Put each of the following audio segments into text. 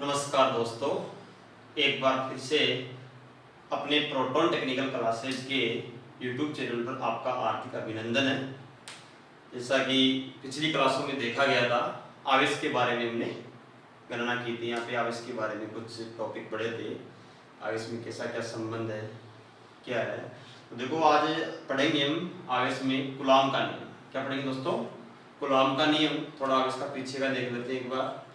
नमस्कार दोस्तों, एक बार फिर से अपने प्रोटॉन टेक्निकल क्लासेज के YouTube चैनल पर आपका हार्दिक अभिनंदन है। जैसा कि पिछली क्लासों में देखा गया था, आवेश के बारे में हमने गणना की थी। यहाँ पे आवेश के बारे में कुछ टॉपिक पढ़े थे, आवेश में कैसा क्या संबंध है, क्या है। तो देखो, आज पढ़ेंगे हम आवेश में कूलॉम का नियम। क्या पढ़ेंगे दोस्तों? कूलॉम का नियम। थोड़ा आवेश का पीछे का देख लेते हैं एक बार।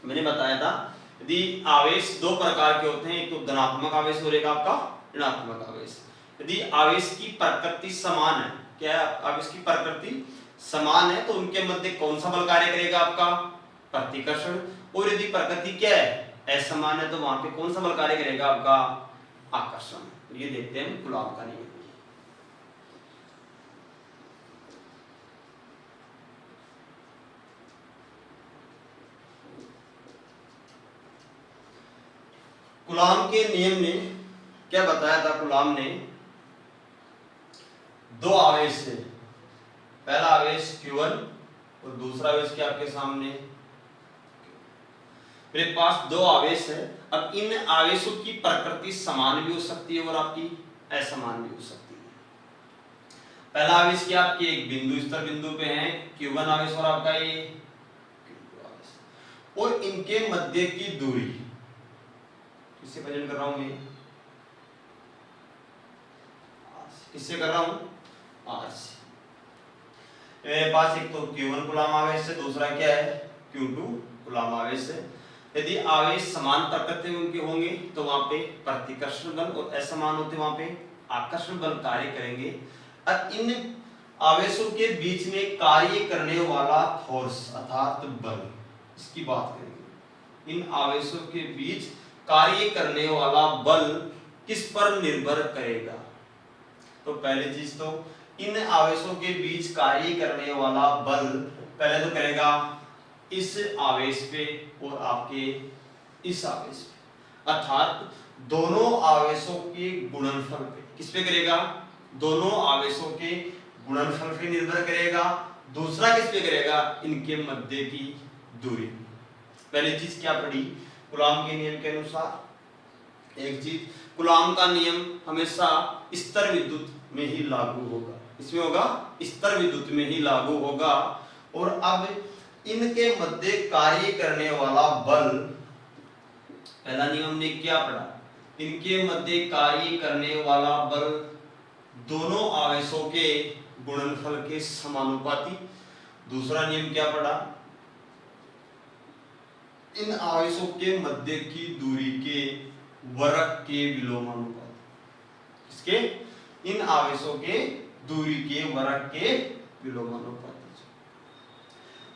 मैंने बताया था यदि आवेश दो प्रकार के होते हैं, एक तो धनात्मक आवेश और एक आपका ऋणात्मक आवेश। यदि आवेश की प्रकृति समान है, क्या आवेश की प्रकृति समान है, तो उनके मध्य कौन सा बल कार्य करेगा? आपका प्रतिकर्षण। और यदि प्रकृति क्या है, असमान है, तो वहां पे कौन सा बल कार्य करेगा? आपका आकर्षण। तो ये देखते हैं कूलॉम का नियम। कूलॉम के नियम ने क्या बताया था? कूलॉम ने दो आवेश है, पहला आवेश Q1 और दूसरा आवेश क्या आपके सामने? मेरे पास दो आवेश है। अब इन आवेशों की प्रकृति समान भी हो सकती है और आपकी असमान भी हो सकती है। पहला आवेश क्या आपकी एक बिंदु स्तर बिंदु पे है, Q1 आवेश, और आपका ये Q2 आवेश, और इनके मध्य की दूरी किससे प्रेजेंट कर रहा हूं मैं? किससे कर रहा हूं? R से। मेरे पास एक तो Q1 कूलॉम आवेश है, दूसरा क्या है? Q2 कूलॉम आवेश है। यदि आवेश समान प्रकृति के होंगे तो वहां पे प्रतिकर्षण बल, और असमान होते वहां पे आकर्षण बल कार्य करेंगे। अब इन आवेशों के बीच में कार्य करने वाला फोर्स अर्थात बल, इसकी बात करेंगे। इन आवेशों के बीच कार्य करने वाला बल किस पर निर्भर करेगा? तो पहली चीज तो इन आवेशों के बीच कार्य करने वाला बल पहले तो करेगा इस आवेश पे और आपके इस आवेश पे, अर्थात दोनों आवेशों के गुणनफल पे। किस पे करेगा? दोनों आवेशों के गुणनफल पे निर्भर करेगा। दूसरा किस पे करेगा? इनके मध्य की दूरी। पहली चीज क्या पढ़ी कूलॉम के नियम के अनुसार? एक चीज, कूलॉम का नियम हमेशा स्तर विद्युत में ही लागू होगा। इसमें होगा स्तर विद्युत में ही लागू होगा। और अब इनके मध्य कार्य करने वाला बल, पहला नियम ने क्या पढ़ा? इनके मध्य कार्य करने वाला बल दोनों आवेशों के गुणनफल के समानुपाती। दूसरा नियम क्या पढ़ा? इन आवेशों के मध्य की दूरी के वर्ग के विलोमानुपाती। इसके इन आवेशों के दूरी के वर्ग के विलोमानुपाती।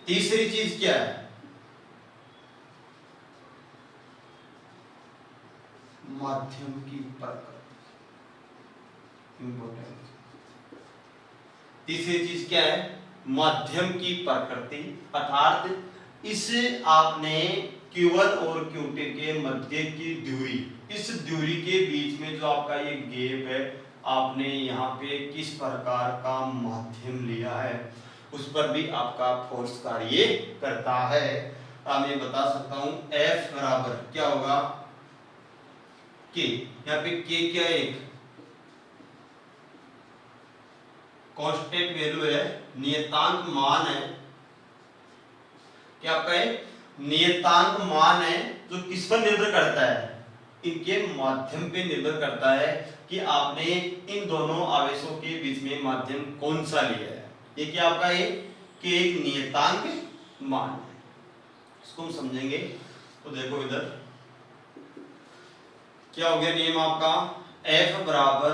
तीसरी चीज क्या है? माध्यम की प्रकृति। इंपॉर्टेंट। तीसरी चीज क्या है? माध्यम की प्रकृति, अर्थात इस आपने Q1 और Q2 के मध्य की दूरी, इस दूरी के बीच में जो आपका ये गैप है, आपने यहाँ पे किस प्रकार का माध्यम लिया है, उस पर भी आपका फोर्स कार्य करता है। अब मैं बता सकता हूं F बराबर क्या होगा? K। यहाँ पे K क्या है? एक कांस्टेंट वैल्यू है, नियतांक मान है। क्या आपका है? नियतांक मान है, जो किस पर निर्भर करता है? इनके माध्यम पे निर्भर करता है कि आपने इन दोनों आवेशों के बीच में माध्यम कौन सा लिया है। ये क्या आपका है? कि एक नियतांक मान है। इसको हम समझेंगे। तो देखो इधर क्या हो गया नियम आपका? F बराबर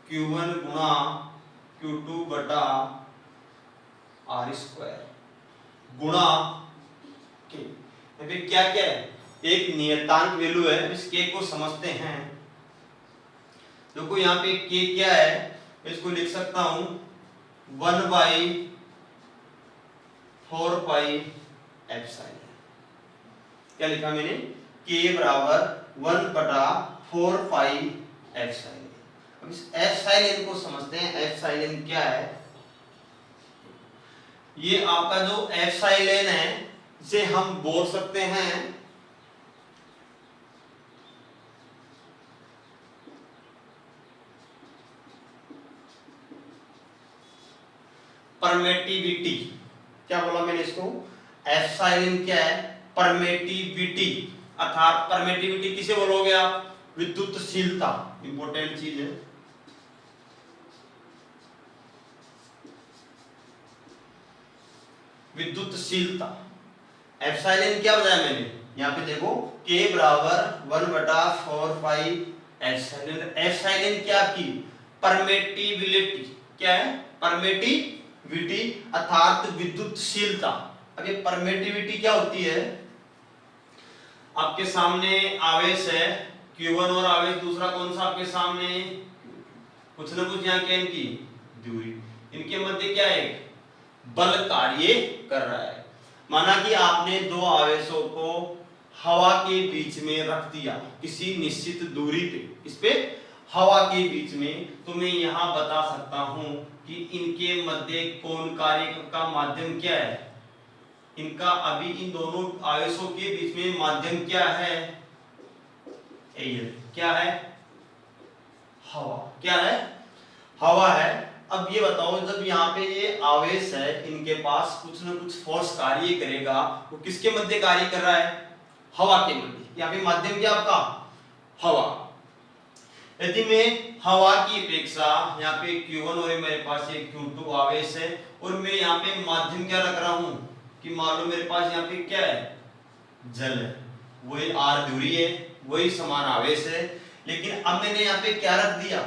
Q1 गुणा Q2 बटा R स्क्वायर गुणा K। अभी क्या क्या है? एक नियतांक वैल्यू है, इस K को समझते हैं। देखो यहाँ पे K क्या है, इसको लिख सकता हूं 1/4 पाई एप्सिलॉन। क्या लिखा मैंने? K बराबर 1/4 पाई एप्सिलॉन। अब इस एप्सिलॉन को समझते हैं। एप्सिलॉन क्या है? ये आपका जो एप्सिलॉन है, इसे हम बोल सकते हैं परमेटिविटी, क्या बोला मैंने इसको, एप्सिलॉन क्या है, परमेटिविटी, अर्थात परमेटिविटी किसे बोलोगे आप, विद्युतशीलता, इंपॉर्टेंट चीज है। विद्युतशीलता, एप्सिलॉन क्या बताया मैंने, यहाँ पे देखो K बराबर 1/4 एप्सिलॉन, एप्सिलॉन क्या की, परमेटिबिलिटी, क्या है, परमेटिविटी अर्थात विद्युतशीलता। अब ये परमेटिविटी क्या होती है, आपके सामने आवेश है Q1 और आवेश दूसरा कौन सा आपके सामने, कुछ ना कुछ यहाँ क्या इनकी दूरी, इनके मध्य क्या है, बल कार्य कर रहा है। माना कि आपने दो आवेशों को हवा के बीच में रख दिया किसी निश्चित दूरी पे, इस पे हवा के बीच में, तो मैं यहाँ बता सकता हूं कि इनके मध्य कौन कार्य का माध्यम क्या है, इनका अभी इन दोनों आवेशों के बीच में माध्यम क्या है, एयर, क्या है, हवा, क्या है, हवा है। अब ये बताओ जब यहाँ पे ये आवेश है इनके पास कुछ ना कुछ फोर्स कार्य करेगा, वो किसके मध्य कार्य कर रहा है, हवा के मध्य, यहाँ पे माध्यम क्या आपका, हवा। यदि मैं हवा की अपेक्षा यहाँ पे Q1 और मेरे पास ये Q2 आवेश है और मैं यहाँ पे माध्यम क्या रख रहा हूँ कि मान लो मेरे पास यहाँ पे क्या है, जल है, वही r दूरी है, वही समान आवेश है, लेकिन अब मैंने यहाँ पे क्या रख दिया,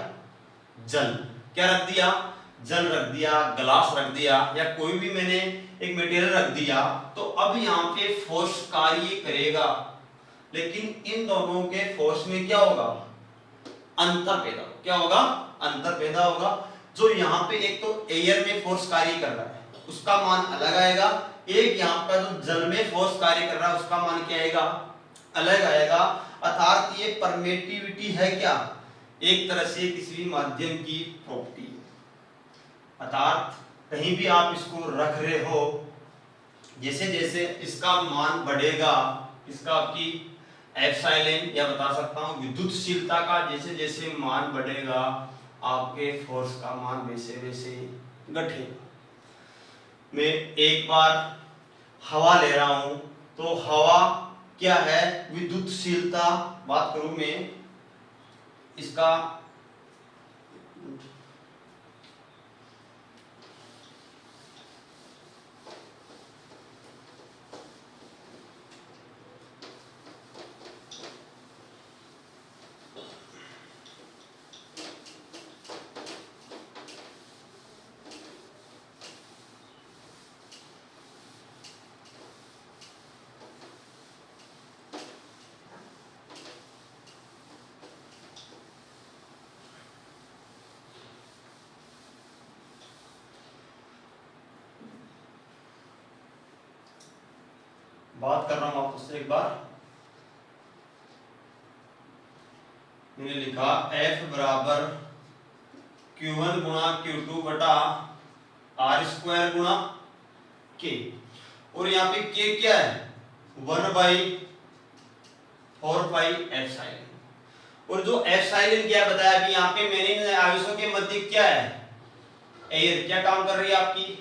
जल, क्या रख दिया, जल रख दिया, ग्लास रख दिया, या कोई भी मैंने एक मटेरियल रख दिया, तो अब यहाँ पे फोर्स कार्य करेगा, लेकिन इन दोनों के फोर्स में क्या होगा, अंतर पैदा, क्या होगा, अंतर पैदा होगा। जो यहाँ पे एक तो एयर में फोर्स कार्य कर रहा है उसका मान अलग आएगा, एक यहाँ पर जो जल में फोर्स कार्य कर रहा है उसका मान क्या आएगा, अलग आएगा। अर्थात ये परमेटिविटी है क्या, एक तरह से किसी भी माध्यम की प्रॉपर्टी, अर्थात कहीं भी आप इसको रख रहे हो, जैसे जैसे इसका मान बढ़ेगा, इसका आपकी एप्सिलॉन या बता सकता हूं विद्युतशीलता का जैसे जैसे मान बढ़ेगा, आपके फोर्स का मान वैसे वैसे घटेगा। मैं एक बार हवा ले रहा हूं, तो हवा क्या है, विद्युतशीलता, बात करूं मैं इसका, बात कर रहा हूं आपसे एक बार, मैंने लिखा F बराबर Q1 गुणा Q2 बटा R² गुणा K, और यहाँ पे K क्या है, 1/4 एप्सिलॉन, और जो एप्सिलॉन क्या बताया अभी यहाँ पे मैंने, आवेशों के मध्य क्या है, एयर, क्या काम कर रही है आपकी,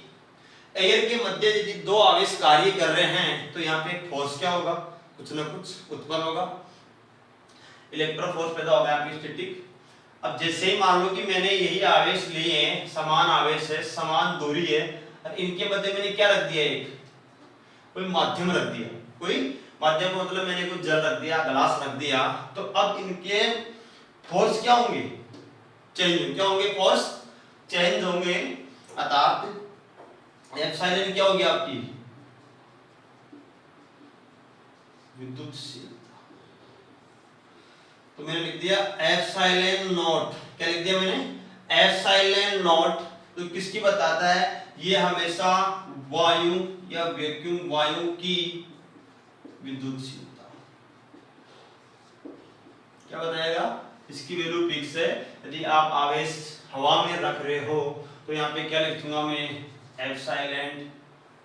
एयर के मध्य यदि दो आवेश कार्य कर रहे हैं तो यहाँ पे फोर्स क्या होगा, कुछ ना कुछ उत्पन्न होगा, इलेक्ट्रो फोर्स पैदा होगा यहाँ पे, स्टैटिक। अब जैसे ही मान लो कि मैंने यही आवेश लिए हैं, समान आवेश है, समान दूरी है, और इनके मध्य मैंने क्या रख दिया, एक कोई माध्यम रख दिया, कोई माध्यम मतलब मैंने कुछ जल रख दिया, ग्लास रख दिया, तो अब इनके फोर्स क्या होंगे, चेंज, क्या होंगे, फोर्स चेंज होंगे, अर्थात एप्सिलॉन क्या होगी आपकी, विद्युतशीलता। तो मैंने लिख दिया एप्सिलॉन नॉट, क्या लिख दिया मैंने, एप्सिलॉन नॉट, तो किसकी बताता है, ये हमेशा वायु या वैक्यूम वायु की विद्युतशीलता, क्या बताएगा, इसकी वैल्यू फिक्स है। यदि आप आवेश हवा में रख रहे हो तो यहाँ पे क्या लिखूंगा मैं, एप्सिलॉन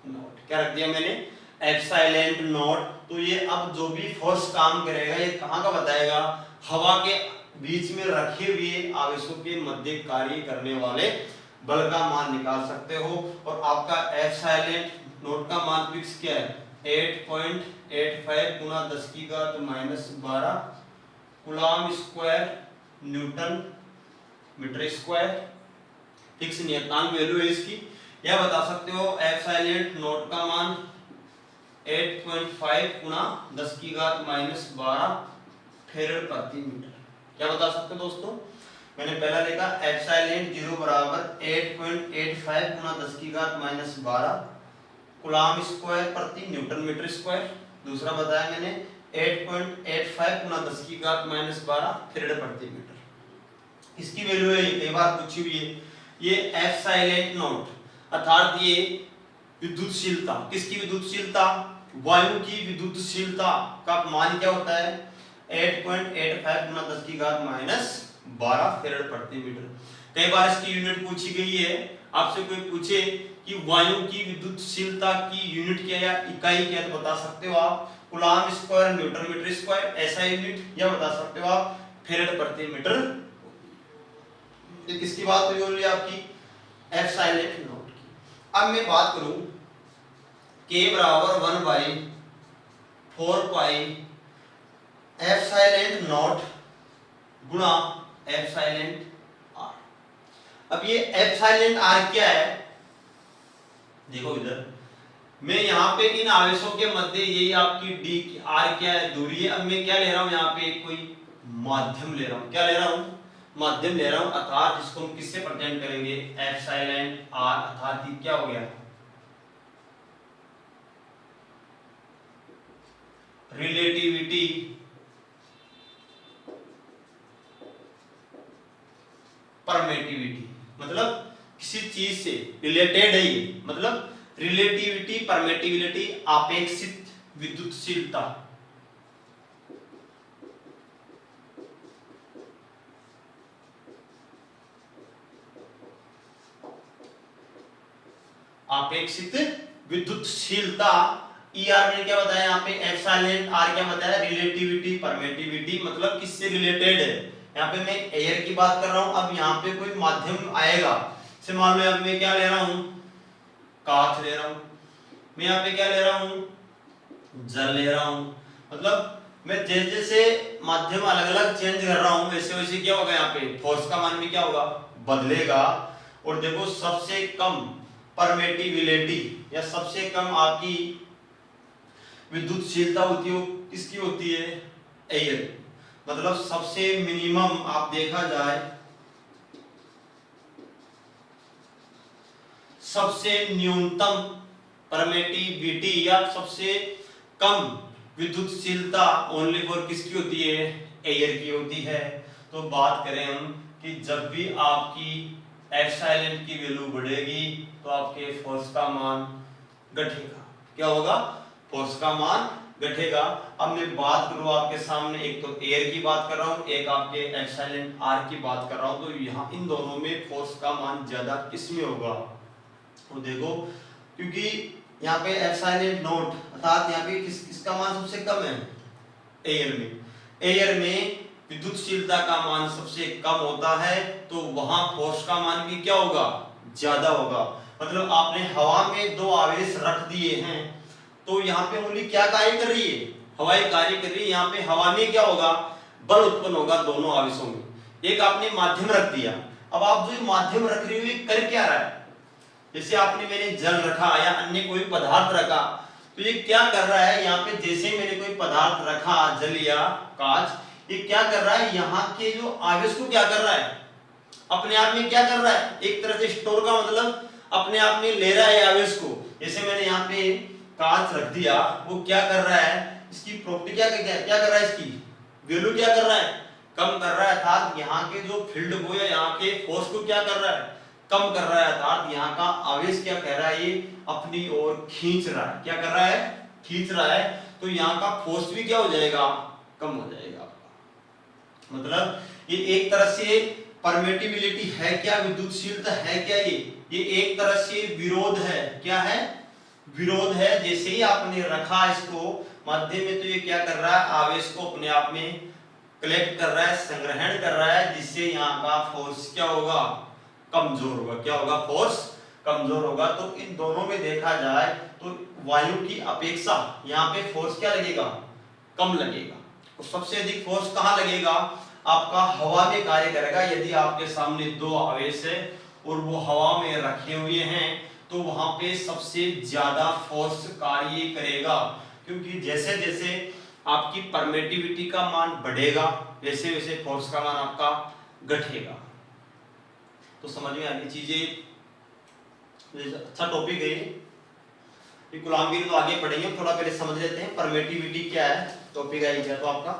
नॉट, क्या रख दिया मैंने, एप्सिलॉन नॉट। तो ये अब जो भी फोर्स काम करेगा ये कहाँ का बताएगा, हवा के बीच में रखे हुए आवेशों के मध्य कार्य करने वाले बल का मान निकाल सकते हो। और आपका एप्सिलॉन नॉट का मान फिक्स क्या है 8.85 गुना 10 की घात -12 coulomb square newton metre square. Fix नियतांक वैल्यू है इसकी। यह बता सकते हो एप्सिलॉन नॉट का मान 8.5 गुना 10 की घात -12 फेरेड प्रति मीटर। क्या बता सकते हो दोस्तों, मैंने पहला लिखा एप्सिलॉन 0 बराबर 8.85 गुना 10 की घात -12 कूलम स्क्वायर प्रति न्यूटन मीटर स्क्वायर। दूसरा बताया मैंने 8.85 गुना 10 की घात -12 फेरेड प्रति मीटर। इसकी वैल्यू है, कई बार पूछी हुई है ये एप्सिलॉन नॉट अर्थात ये विद्युतशीलता, किसकी विद्युतशीलता, वायु की विद्युतशीलता का मान क्या होता है 8.85 गुना 10 की घात -12 फेरेड प्रति मीटर। कई बार इसकी यूनिट पूछी गई है, आपसे कोई पूछे कि वायु की विद्युतशीलता की यूनिट क्या है या इकाई क्या है तो बता सकते हो आप coulomb square newton metre square ऐसा यूनिट, या बता सकते हो आप फेरेड प्रति मीटर। ये किसकी बात हुई है आपकी एप्सिलॉन नॉट की। अब मैं बात करूं k बराबर 1/4 पाई एप्सिलॉन नॉट गुणा एप्सिलॉन r। अब ये एप्सिलॉन r क्या है, देखो इधर मैं यहाँ पे इन आवेशों के मध्य यही आपकी d की r क्या है दूरी है। अब मैं क्या ले रहा हूँ यहाँ पे कोई माध्यम ले रहा हूँ, क्या ले रहा हूँ माध्यम ले रहा हूँ अर्थात जिसको हम किससे प्रेजेंट करेंगे एप्सिलॉन r अर्थात ये क्या हो गया रिलेटिविटी परमिटिविटी, मतलब किसी चीज से रिलेटेड है ये, मतलब रिलेटिविटी परमिटिविटी आपेक्षित विद्युतशीलता। आपेक्षित विद्युतशीलता ER ने क्या बताया यहाँ पे एप्सिलॉन r क्या बताया रिलेटिविटी परमिटिविटी, मतलब किससे रिलेटेड है। यहाँ पे मैं एयर की बात कर रहा हूँ। अब यहाँ पे कोई माध्यम आएगा, से मान लो अब मैं क्या ले रहा हूँ कांच ले रहा हूँ, मैं यहाँ पे क्या ले रहा हूँ जल ले रहा हूँ, मतलब मैं जैसे जैसे माध्यम अलग अलग चेंज कर रहा हूँ वैसे वैसे क्या होगा यहाँ पे फोर्स का मान भी क्या होगा बदलेगा। और देखो सबसे कम परमिटिविलिटी या सबसे कम आपकी विद्युतशीलता होती है किसकी होती है एयर, मतलब सबसे मिनिमम आप देखा जाए सबसे न्यूनतम परमिटिविटी या सबसे कम विद्युतशीलता ओनली फॉर किसकी होती है एयर की होती है। तो बात करें हम कि जब भी आपकी एप्सिलॉन की वैल्यू बढ़ेगी तो आपके फोर्स का मान घटेगा, क्या होगा फोर्स का मान घटेगा। अब मैं बात करूं आपके सामने एक तो एयर की बात कर रहा हूं एक आपके एप्सिलॉन r की बात कर रहा हूं, तो यहाँ इन दोनों में फोर्स का मान ज्यादा किसमें होगा तो देखो क्योंकि यहाँ पे एप्सिलॉन नॉट अर्थात यहाँ पे किसका मान सबसे कम है एयर में विद्युतशीलता का मान सबसे कम होता है तो वहां फोर्स का मान भी क्या होगा ज्यादा होगा। मतलब आपने हवा में दो आवेश रख दिए हैं तो यहाँ पे ओनली क्या कार्य कर रही है हवाई कार्य कर रही है। यहाँ पे हवा में क्या होगा बल उत्पन्न होगा दोनों आवेशों में। एक आपने माध्यम रख दिया, अब आप जो माध्यम रख रही हुई कर क्या रहा है, जैसे आपने मैंने जल रखा या अन्य कोई पदार्थ रखा तो ये क्या कर रहा है यहाँ पे जैसे मैंने कोई पदार्थ रखा जल या कांच, ये क्या कर रहा है यहाँ के जो आवेश को क्या कर रहा है अपने आप में क्या कर रहा है एक तरह से स्टोर का मतलब अपने आप में ले रहा है आवेश को। जैसे मैंने यहाँ पे कांच रख दिया वो क्या कर रहा है इसकी प्रॉपर्टी क्या कर रहा है इसकी वैल्यू क्या कर रहा है कम कर रहा है अर्थात यहाँ के जो फील्ड को या यहाँ के फोर्स को क्या कर रहा है कम कर रहा है अर्थात यहाँ का आवेश क्या कह रहा है ये अपनी ओर खींच रहा है, क्या कर रहा है खींच रहा है। तो यहाँ का फोर्स भी क्या हो जाएगा कम हो जाएगा आपका। मतलब ये एक तरह से परमिटिविलिटी है क्या विद्युतशीलता है क्या ये एक तरह से विरोध है, क्या है विरोध है। जैसे ही आपने रखा इसको माध्यम में तो ये क्या कर रहा है आवेश को अपने आप में कलेक्ट कर रहा है संग्रहण कर रहा है जिससे यहाँ का फोर्स क्या होगा कमजोर होगा। क्या होगा? फोर्स कमजोर होगा। तो इन दोनों में देखा जाए तो वायु की अपेक्षा यहाँ पे फोर्स क्या लगेगा? कम लगेगा। तो सबसे अधिक फोर्स कहाँ लगेगा? आपका हवा में कार्य करेगा। यदि आपके सामने दो आवेश है और वो हवा में रखे हुए हैं तो वहां पे सबसे ज्यादा फोर्स कार्य करेगा, क्योंकि जैसे जैसे आपकी परमिटिविटी का मान बढ़ेगा वैसे वैसे फोर्स का मान आपका घटेगा। तो समझ में आनी चीजें, अच्छा टॉपिक है ये। गुलामगिरी तो आगे पढ़ेंगे, थोड़ा पहले समझ लेते हैं परमिटिविटी क्या है। टॉपिक आई क्या तो आपका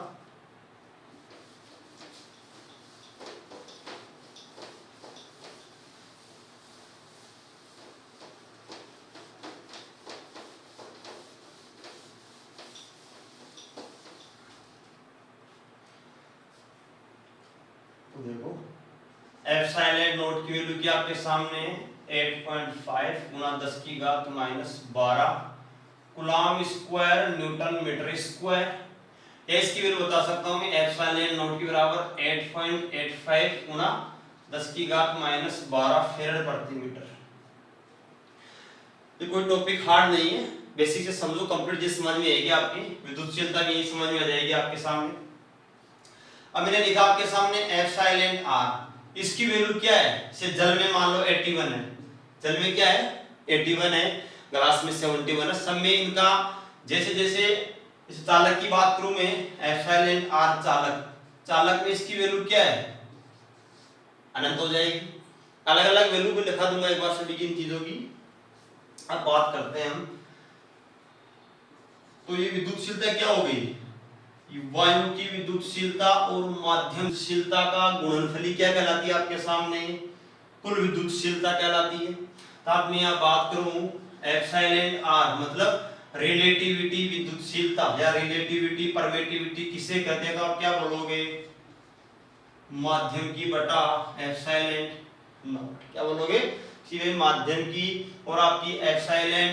तो देखो एप्सिलॉन नॉट की वैल्यू क्या आपके सामने 8.5 गुना 10 की घात -12 coulomb square newton metre square. या इसकी वैल्यू बता सकता हूं मैं एप्सिलॉन नॉट की बराबर 8.85 गुना 10 की घात -12 फेरेड प्रति मीटर। ये कोई टॉपिक हार्ड नहीं है, बेसिक से समझो, कंप्लीट जिस समझ में आएगी आपकी विद्युतशीलता की यही समझ में आ जाएगी आपके सामने। अब मैंने लिखा आपके सामने एप्सिलॉन आर, इसकी वैल्यू क्या है? से जल में मान लो 81 है, जल में क्या है? 81 है, ग्लास में 71 है। सब में इनका जैसे जैसे इस चालक की बात करूं मैं एप्सिलॉन आर चालक, चालक में इसकी वैल्यू क्या है? अनंत हो जाएगी। अलग अलग वैल्यू भी लिखा दूंगा एक बार सभी की इन चीजों की। अब बात करते हैं हम, तो ये विद्युतशीलता क्या हो गई? वायु की विद्युतशीलता और माध्यमशीलता का गुणनफली क्या कहलाती है आपके सामने? कुल विद्युतशीलता कहलाती है। तो आप मैं यहाँ बात करूं एप्सिलॉन आर मतलब रिलेटिविटी विद्युतशीलता या रिलेटिविटी परमिटिविटी किसे कहते हैं? तो आप क्या बोलोगे? माध्यम की बटा एप्सिलॉन नॉट। क्या बोलोगे? सीधे माध्यम की और आपकी एप्सिलॉन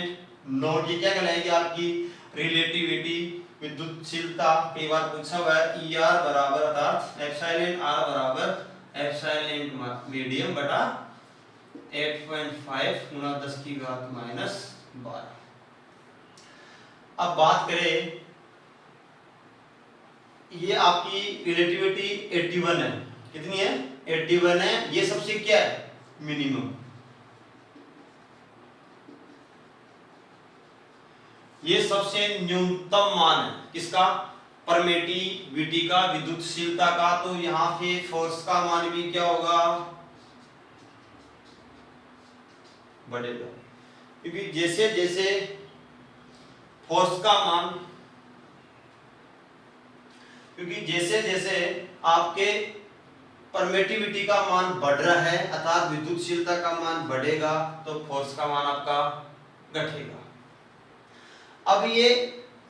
नॉट ये क्या कहलाएगी? आपकी रिलेटिविटी विद्युतशीलता। कई बार पूछा हुआ है ई आर बराबर अर्थात एप्सिलॉन आर बराबर एप्सिलॉन मीडियम बटा 8.5 गुना 10 की घात -12। अब बात करें, ये आपकी रिलेटिविटी 81 है। कितनी है? 81 है। ये सबसे क्या है? मिनिमम। ये सबसे न्यूनतम मान है किसका? परमिटिविटी का, विद्युतशीलता का। तो यहां पे फोर्स का मान भी क्या होगा? बढ़ेगा, क्योंकि जैसे जैसे फोर्स का मान, क्योंकि जैसे जैसे आपके परमिटिविटी का मान बढ़ रहा है अर्थात विद्युतशीलता का मान बढ़ेगा तो फोर्स का मान आपका घटेगा। अब ये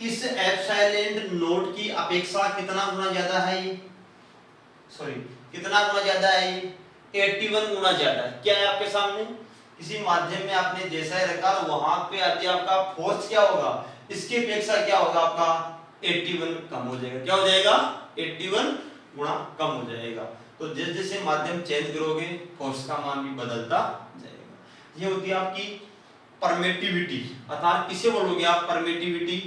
इस एप्सिलॉन नॉट की अपेक्षा कितना गुना ज्यादा है? ये सॉरी कितना गुना ज्यादा है? ये 81 गुना ज्यादा है। क्या है आपके सामने? किसी माध्यम में आपने जैसा ही रखा वहां पे आते आपका फोर्स क्या होगा? इसकी अपेक्षा क्या होगा? आपका 81 कम हो जाएगा। क्या हो जाएगा? 81 गुना कम हो जाएगा। तो जैसे जैसे माध्यम चेंज करोगे फोर्स का मान भी बदलता जाएगा। ये होती है आपकी परमिटिविटी। अर्थात किसे बोलोगे आप? परमिटिविटी।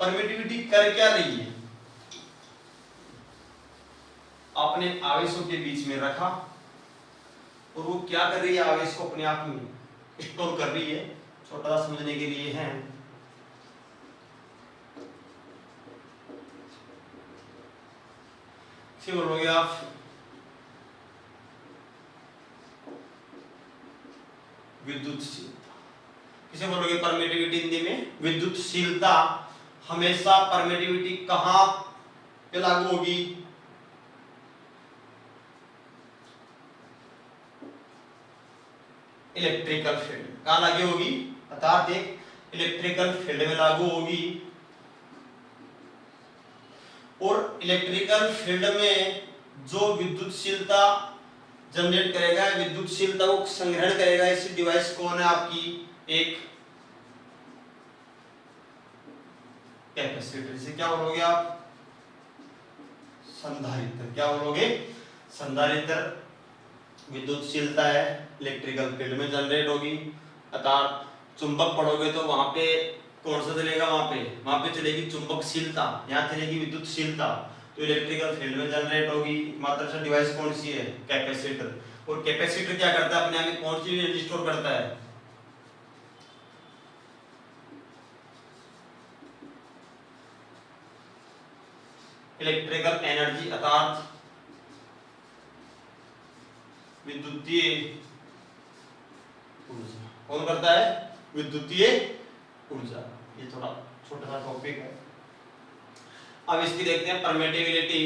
परमिटिविटी कर क्या रही है? आपने आवेशों के बीच में रखा और वो क्या कर रही है? आवेश को अपने आप में स्टोर कर रही है। छोटा सा समझने के लिए है, किसे बोलोगे आप? विद्युतशीलता। किसे बोलोगे? परमिटिविटी हिंदी में विद्युतशीलता। हमेशा परमिटिविटी कहां पे लागू होगी? Electrical field. कहां लागू होगी? अर्थात एक इलेक्ट्रिकल फील्ड में लागू होगी। और इलेक्ट्रिकल फील्ड में जो विद्युतशीलता जनरेट करेगा, विद्युतशीलता को संग्रहण करेगा, इस डिवाइस कौन है? आपकी एक कैपेसिटर। इसे क्या बोलोगे आप? संधारित्र। क्या बोलोगे? संधारित्र विद्युतशीलता है, इलेक्ट्रिकल फील्ड में जनरेट होगी। अर्थात चुंबक पढ़ोगे तो वहां पे कौन सा चलेगा, वहां पे चलेगी चुंबकशीलता, यहाँ चलेगी विद्युतशीलता, तो इलेक्ट्रिकल फील्ड में जनरेट होगी। मात्र से डिवाइस कौन सी है, कैपेसिटर। और कैपेसिटर क्या करता है, अपने आप में कौन सी एनर्जी स्टोर करता है, इलेक्ट्रिकल एनर्जी अर्थात विद्युतीय ऊर्जा। कौन करता है, विद्युतीय ऊर्जा। ये थोड़ा छोटा सा टॉपिक है। अब इसकी देखते हैं परमिटिविलिटी।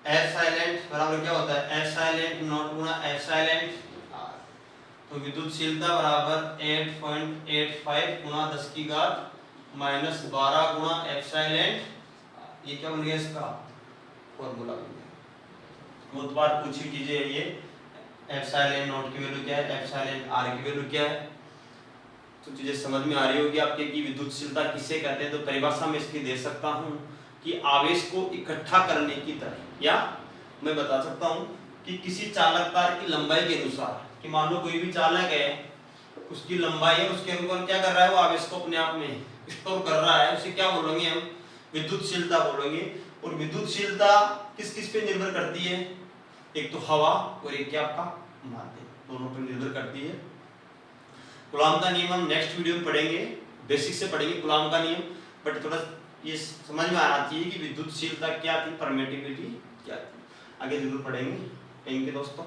एप्सिलॉन बराबर क्या होता है, epsilon not Guna epsilon r। तो विद्युतशीलता बराबर 8.85 गुना 10 की घात -12 गुना एप्सिलॉन। ये क्या बन गया, इसका फॉर्मूला बन गया। बहुत बार पूछी चीजें है ये। एप्सिलॉन नॉट की वैल्यू क्या है, एप्सिलॉन r की वैल्यू क्या है, तो चीजें समझ में आ रही होगी आपके कि विद्युतशीलता किसे कहते हैं। तो परिभाषा में इसकी दे सकता हूं कि आवेश को इकट्ठा करने की तरह, या मैं बता सकता हूं कि किसी चालक तार की लंबाई के अनुसार, कि मान लो कोई भी चालक है, उसकी लंबाई है, उसके अनुसार क्या कर रहा है, वो आवेश को अपने आप में स्टोर कर रहा है, उसे क्या बोलेंगे हम, विद्युतशीलता बोलेंगे। और विद्युतशीलता किस किस पे निर्भर करती है, एक तो हवा और एक क्या आपका माध्यम, दोनों पर निर्भर करती है। कूलॉम का नियम हम नेक्स्ट वीडियो में पढ़ेंगे, बेसिक से पढ़ेंगे कूलॉम का नियम, बट थोड़ा ये समझ में आना चाहिए कि विद्युतशीलता क्या थी, परमिटिविटी क्या थी, आगे जरूर पढ़ेंगे। थैंक यू दोस्तों।